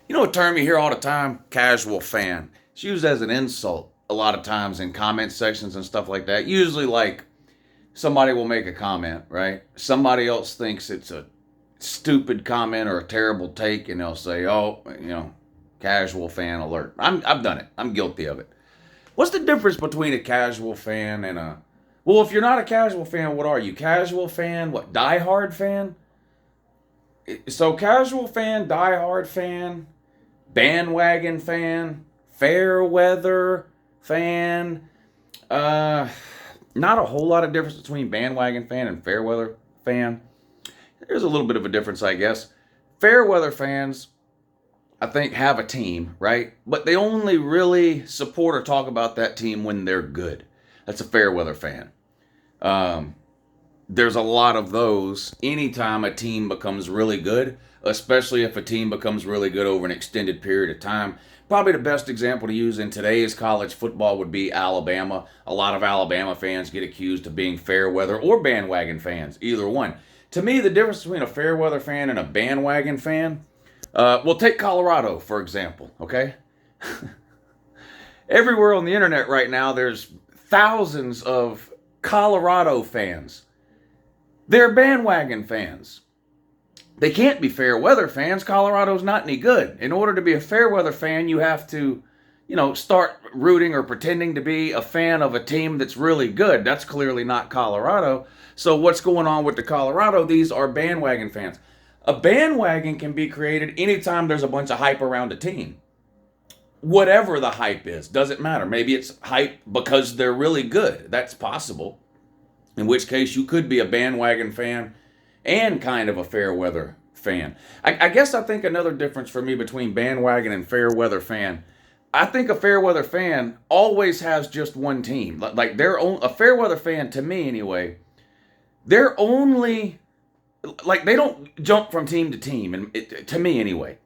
You know a term you hear all the time? Casual fan. It's used as an insult a lot of times in comment sections and stuff like that. Usually, like, somebody will make a comment, right? Somebody else thinks it's a stupid comment or a terrible take, and they'll say, oh, casual fan alert. I've done it. I'm guilty of it. What's the difference between a casual fan and a. Well, if you're not a casual fan, what are you? Casual fan? What? Diehard fan? So, casual fan, diehard fan, bandwagon fan, Fairweather fan. Uh, Not a whole lot of difference between bandwagon fan and Fairweather fan. There's a little bit of a difference, I guess. Fairweather fans, I think, have a team, right? But they only really support or talk about that team when they're good. That's a Fairweather fan. Um, there's a lot of those anytime a team becomes really good, especially if a team becomes really good over an extended period of time. Probably the best example to use in today's college football would be Alabama. A lot of Alabama fans get accused of being fair weather or bandwagon fans, either one. To me, the difference between a fair weather fan and a bandwagon fan, we'll take Colorado, for example, okay? Everywhere on the internet right now, there's thousands of Colorado fans. They're bandwagon fans. They can't be fair weather fans. Colorado's not any good. In order to be a fair weather fan, you have to, start rooting or pretending to be a fan of a team that's really good. That's clearly not Colorado. So what's going on with the Colorado? These are bandwagon fans. A bandwagon can be created anytime there's a bunch of hype around a team. Whatever the hype is, doesn't matter. Maybe it's hype because they're really good. That's possible. In which case, you could be a bandwagon fan and kind of a fair weather fan. I guess I think another difference for me between bandwagon and fair weather fan, I think a fair weather fan always has just one team. Like a fair weather fan, to me anyway, they're only, like, they don't jump from team to team, and to me anyway,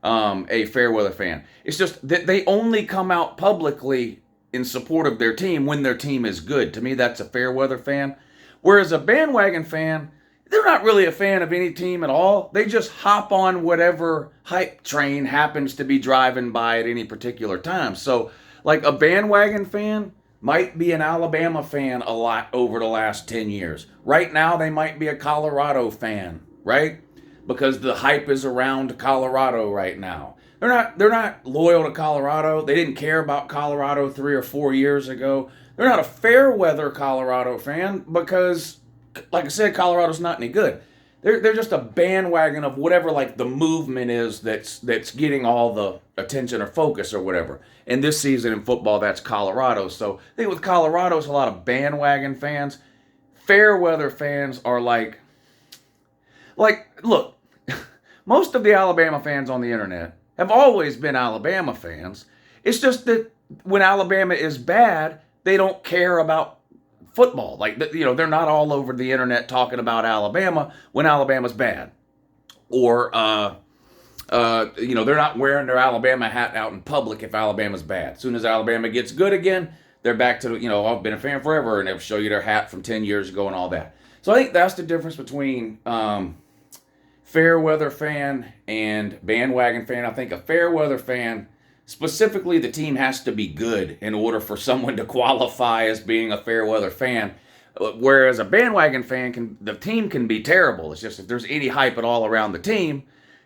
a fair weather fan. It's just that they only come out publicly in support of their team when their team is good. To me, that's a fair weather fan. Whereas a bandwagon fan, they're not really a fan of any team at all. They just hop on whatever hype train happens to be driving by at any particular time. So, like, a bandwagon fan might be an Alabama fan a lot over the last 10 years. Right now, they might be a Colorado fan, because the hype is around Colorado right now. They're not loyal to Colorado. They didn't care about Colorado 3 or 4 years ago. They're not a fair weather Colorado fan because, like I said, Colorado's not any good. They're just a bandwagon of whatever, like, the movement is that's getting all the attention or focus or whatever. And this season in football, that's Colorado. So I think with Colorado, it's a lot of bandwagon fans. Fair weather fans are like look, most of the Alabama fans on the internet have always been Alabama fans. It's just that when Alabama is bad, they don't care about football. Like, they're not all over the internet talking about Alabama when Alabama's bad. Or, they're not wearing their Alabama hat out in public if Alabama's bad. As soon as Alabama gets good again, they're back to, I've been a fan forever, and they'll show you their hat from 10 years ago and all that. So I think that's the difference between fair weather fan and bandwagon fan. I think a fair weather fan, specifically, the team has to be good in order for someone to qualify as being a fair weather fan. Whereas a bandwagon fan, the team can be terrible. It's just if there's any hype at all around the team,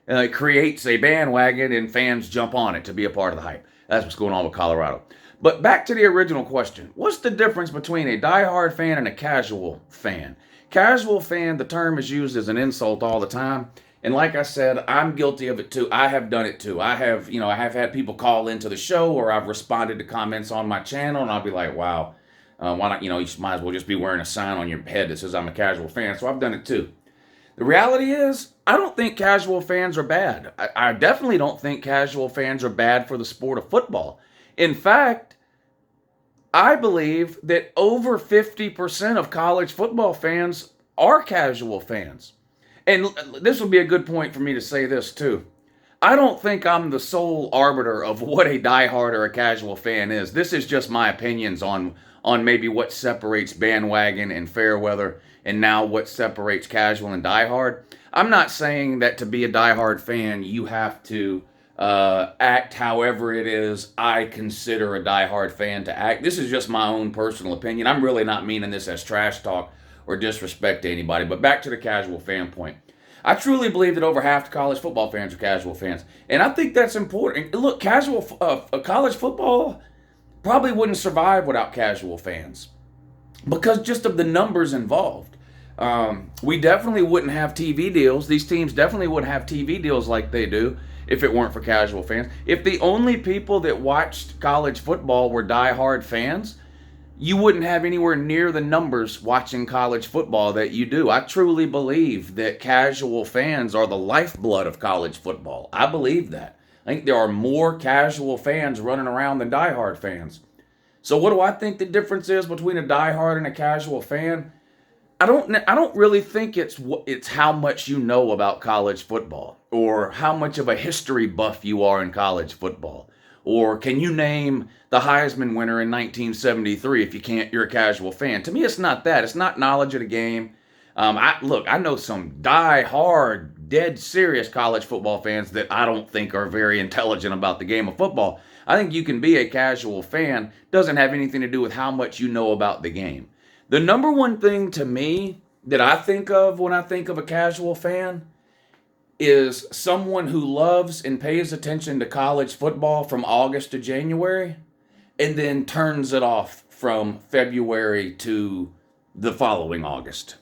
it creates a bandwagon and fans jump on it to be a part of the hype. That's what's going on with Colorado. But back to the original question. What's the difference between a diehard fan and a casual fan? Casual fan, the term is used as an insult all the time. And like I said, I'm guilty of it too. I have done it too. I have had people call into the show, or I've responded to comments on my channel, and I'll be like, wow, why not, you might as well just be wearing a sign on your head that says I'm a casual fan. So I've done it too. The reality is, I don't think casual fans are bad. I definitely don't think casual fans are bad for the sport of football. In fact, I believe that over 50% of college football fans are casual fans. And this would be a good point for me to say this too. I don't think I'm the sole arbiter of what a diehard or a casual fan is. This is just my opinions on maybe what separates bandwagon and fair weather, and now what separates casual and diehard. I'm not saying that to be a diehard fan, you have to act however it is I consider a diehard fan to act. This is just my own personal opinion. I'm really not meaning this as trash talk or disrespect to anybody, but back to the casual fan point. I truly believe that over half the college football fans are casual fans, and I think that's important. Look, college football probably wouldn't survive without casual fans because just of the numbers involved. We definitely wouldn't have TV deals. These teams definitely wouldn't have TV deals like they do if it weren't for casual fans. If the only people that watched college football were diehard fans, you wouldn't have anywhere near the numbers watching college football that you do. I truly believe that casual fans are the lifeblood of college football. I believe that. I think there are more casual fans running around than diehard fans. So what do I think the difference is between a diehard and a casual fan? I don't really think it's how much you know about college football or how much of a history buff you are in college football. Or can you name the Heisman winner in 1973 if you can't, you're a casual fan. To me, it's not that. It's not knowledge of the game. I know some die-hard, dead serious college football fans that I don't think are very intelligent about the game of football. I think you can be a casual fan. Doesn't have anything to do with how much you know about the game. The number one thing to me that I think of when I think of a casual fan is someone who loves and pays attention to college football from August to January and then turns it off from February to the following August.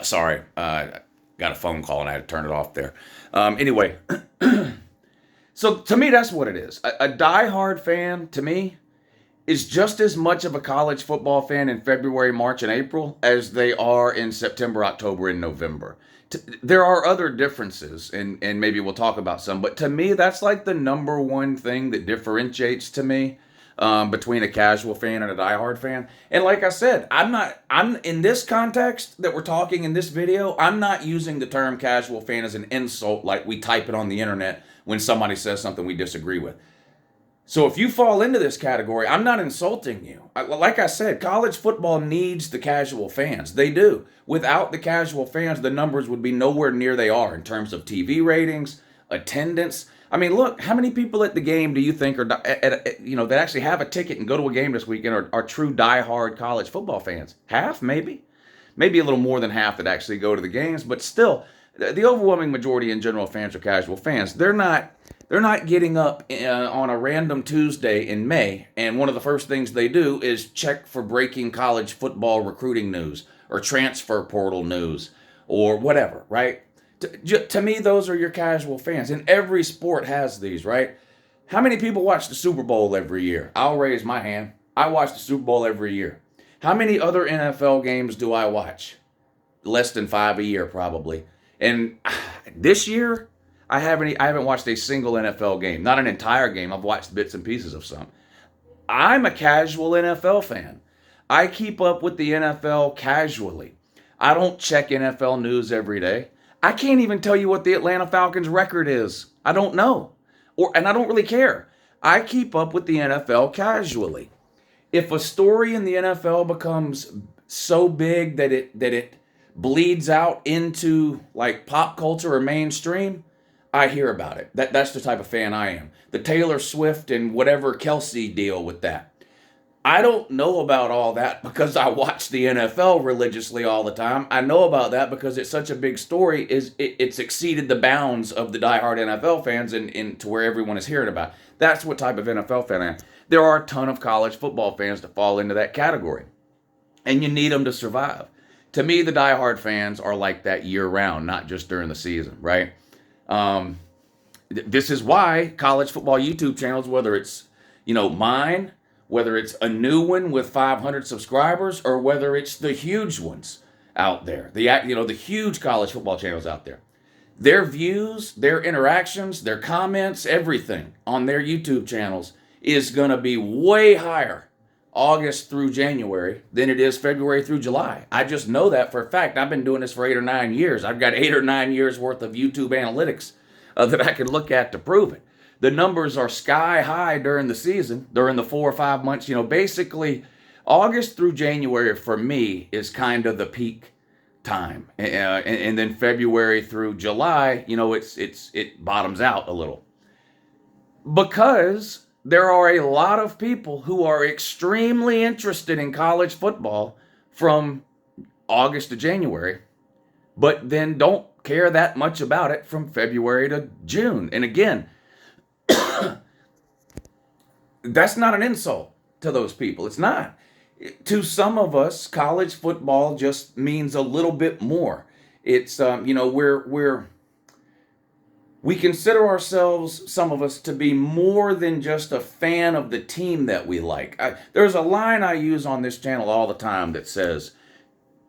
Sorry, got a phone call and I had to turn it off there. Anyway, so to me, that's what it is. A diehard fan, to me, is just as much of a college football fan in February, March, and April as they are in September, October, and November. There are other differences, and maybe we'll talk about some, but to me, that's like the number one thing that differentiates to me between a casual fan and a diehard fan. And like I said, I'm in this context that we're talking in this video, I'm not using the term casual fan as an insult like we type it on the internet when somebody says something we disagree with. So if you fall into this category, I'm not insulting you. Like I said, college football needs the casual fans. They do. Without the casual fans, the numbers would be nowhere near they are in terms of TV ratings, attendance. I mean, look, how many people at the game do you think are, that actually have a ticket and go to a game this weekend are true diehard college football fans? Half, maybe? Maybe a little more than half that actually go to the games, but still, the overwhelming majority in general fans are casual fans. They're not getting up on a random Tuesday in May, and one of the first things they do is check for breaking college football recruiting news or transfer portal news or whatever, right? To me, those are your casual fans, and every sport has these, right? How many people watch the Super Bowl every year? I'll raise my hand. I watch the Super Bowl every year. How many other NFL games do I watch? Less than 5 a year, probably. And this year, I haven't watched a single NFL game. Not an entire game. I've watched bits and pieces of some. I'm a casual NFL fan. I keep up with the NFL casually. I don't check NFL news every day. I can't even tell you what the Atlanta Falcons record is. I don't know. And I don't really care. I keep up with the NFL casually. If a story in the NFL becomes so big that it bleeds out into like pop culture or mainstream, I hear about it. That's the type of fan I am. The Taylor Swift and whatever Kelsey deal with that. I don't know about all that because I watch the NFL religiously all the time. I know about that because it's such a big story. It's exceeded the bounds of the diehard NFL fans and to where everyone is hearing about it. That's what type of NFL fan I am. There are a ton of college football fans that fall into that category. And you need them to survive. To me, the diehard fans are like that year-round, not just during the season, right? This is why college football YouTube channels, whether it's, mine, whether it's a new one with 500 subscribers, or whether it's the huge ones out there, the huge college football channels out there, their views, their interactions, their comments, everything on their YouTube channels is going to be way higher August through January than it is February through July. I just know that for a fact. I've been doing this for 8 or 9 years. I've got 8 or 9 years worth of YouTube analytics that I can look at to prove it. The numbers are sky high during the season, during the 4 or 5 months. Basically, August through January for me is kind of the peak time, and then February through July, it bottoms out a little, because there are a lot of people who are extremely interested in college football from August to January, but then don't care that much about it from February to June. And again, that's not an insult to those people. It's not. To some of us, college football just means a little bit more. It's we consider ourselves, some of us, to be more than just a fan of the team that we like. There's a line I use on this channel all the time that says,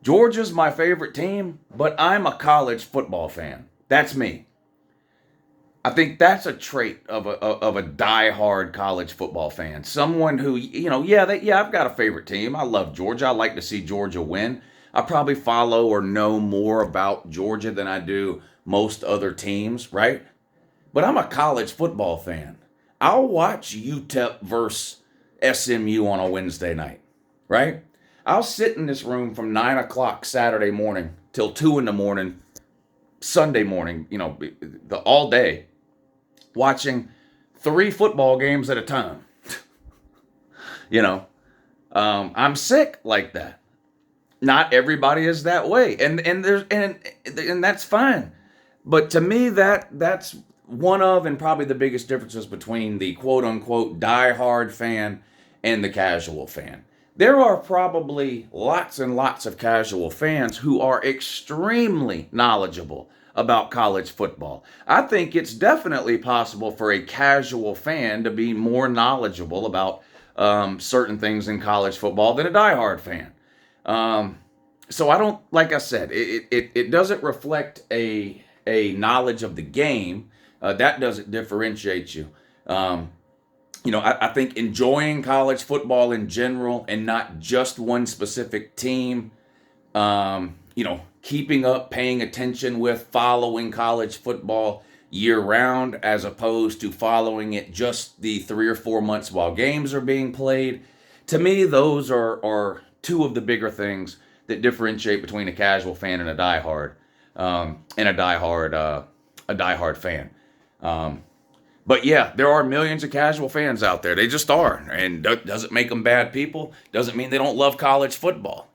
Georgia's my favorite team, but I'm a college football fan. That's me. I think that's a trait of a diehard college football fan. Someone who, I've got a favorite team. I love Georgia. I like to see Georgia win. I probably follow or know more about Georgia than I do most other teams, right? But I'm a college football fan. I'll watch UTEP versus SMU on a Wednesday night, right? I'll sit in this room from 9 o'clock Saturday morning till 2 in the morning, Sunday morning, all day, watching 3 football games at a time. I'm sick like that. Not everybody is that way, and that's fine. But to me, that's one of, and probably the biggest differences between the quote unquote diehard fan and the casual fan. There are probably lots and lots of casual fans who are extremely knowledgeable about college football. I think it's definitely possible for a casual fan to be more knowledgeable about certain things in college football than a diehard fan. So I don't, like I said, it doesn't reflect a knowledge of the game. That doesn't differentiate you. I think enjoying college football in general and not just one specific team, keeping up, paying attention with, following college football year round as opposed to following it just the 3 or 4 months while games are being played. To me, those are two of the bigger things that differentiate between a casual fan and a diehard, a diehard fan. But yeah, there are millions of casual fans out there. They just are. And doesn't make them bad people. Doesn't mean they don't love college football,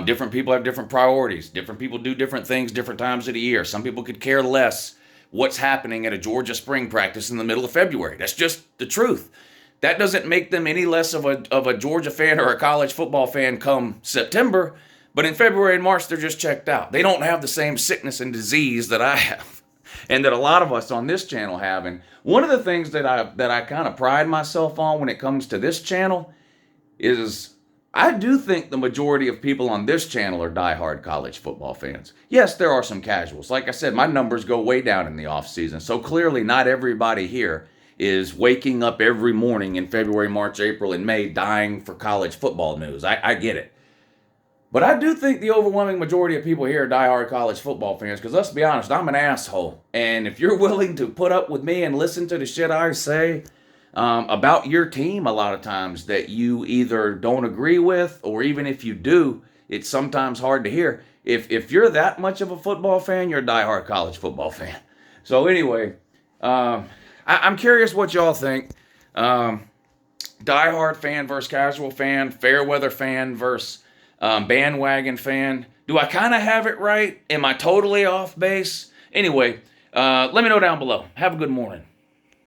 Different people have different priorities. Different people do different things different times of the year. Some people could care less what's happening at a Georgia spring practice in the middle of February. That's just the truth. That doesn't make them any less of a Georgia fan or a college football fan come September. But in February and March, they're just checked out. They don't have the same sickness and disease that I have, and that a lot of us on this channel have. And one of the things that I kind of pride myself on when it comes to this channel is I do think the majority of people on this channel are diehard college football fans. Yes, there are some casuals. Like I said, my numbers go way down in the off season. So clearly not everybody here is waking up every morning in February, March, April, and May dying for college football news. I get it. But I do think the overwhelming majority of people here are diehard college football fans, because let's be honest, I'm an asshole. And if you're willing to put up with me and listen to the shit I say about your team a lot of times that you either don't agree with, or even if you do, it's sometimes hard to hear. If you're that much of a football fan, you're a diehard college football fan. So anyway, I'm curious what y'all think. Diehard fan versus casual fan, Fairweather fan versus Bandwagon fan. Do I kind of have it right? Am I totally off base? Anyway, let me know down below. Have a good morning.